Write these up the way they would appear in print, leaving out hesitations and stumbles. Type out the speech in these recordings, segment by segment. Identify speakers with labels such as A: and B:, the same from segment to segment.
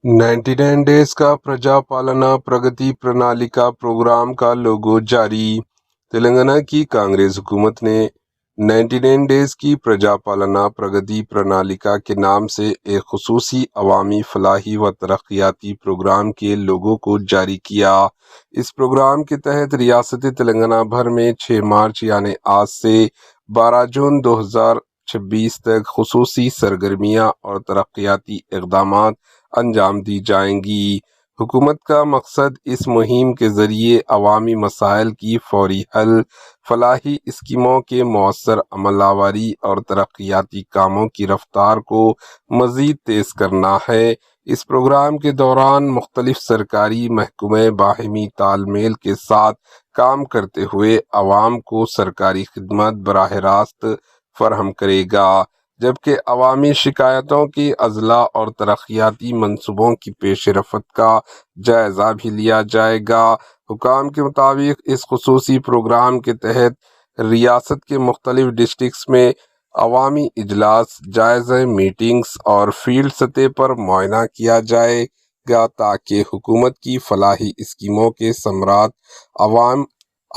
A: 99 days का प्रजा पालना प्रगति प्रणालिका प्रोग्राम का लोगो जारी। तेलंगाना की कांग्रेस हुकूमत ने 99 डेज की प्रजा पालना प्रगति प्रणालिका के नाम से एक खुसूसी अवामी फलाही व तरक्याती प्रोग्राम के लोगों को जारी किया। इस प्रोग्राम के तहत रियासत तेलंगाना भर में 6 मार्च यानी आज से 12 जून 2026 तक खुसूसी सरगर्मियां और तरक्याती इक़दामात अंजाम दी जाएंगी। हुकूमत का मकसद इस मुहिम के ज़रिए अवामी मसाइल की फौरी हल, फलाही स्कीमों के मौसर अमलावरी और तरक्याती कामों की रफ्तार को मज़ीद तेज़ करना है। इस प्रोग्राम के दौरान मुख्तलिफ सरकारी महकमे बाहिमी तालमेल के साथ काम करते हुए अवाम को सरकारी खिदमत बराह रास्त फराहम करेगा, जबकि अवामी शिकायतों के अजला और तरक्याती मंसूबों की पेश रफ्त का जायज़ा भी लिया जाएगा। हुकाम के मुताबिक इस खुसूसी प्रोग्राम के तहत रियासत के मुख्तलिफ डिस्ट्रिक्ट्स में अवामी इजलास, जायज़ा मीटिंग्स और फील्ड सतह पर मुआयना किया जाएगा ताकि हुकूमत की फलाही स्कीमों के समरात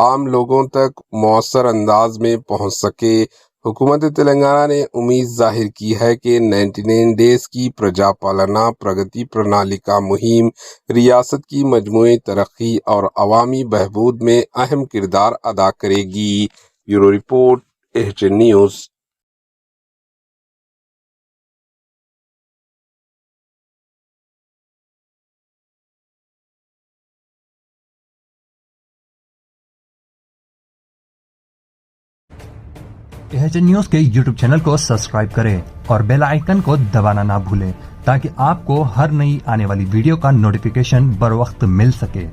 A: आम लोगों तक मौसर अंदाज में पहुँच सके। हुकूमत तेलंगाना ने उम्मीद जाहिर की है कि 99 डेज की प्रजा पालना प्रगति प्रणालिका मुहिम रियासत की मजमूई तरक्की और अवामी बहबूद में अहम किरदार अदा करेगी। Bureau report, HN news.
B: HN news के यूट्यूब चैनल को सब्सक्राइब करें और बेल आइकन को दबाना ना भूलें ताकि आपको हर नई आने वाली वीडियो का नोटिफिकेशन बर वक्त मिल सके।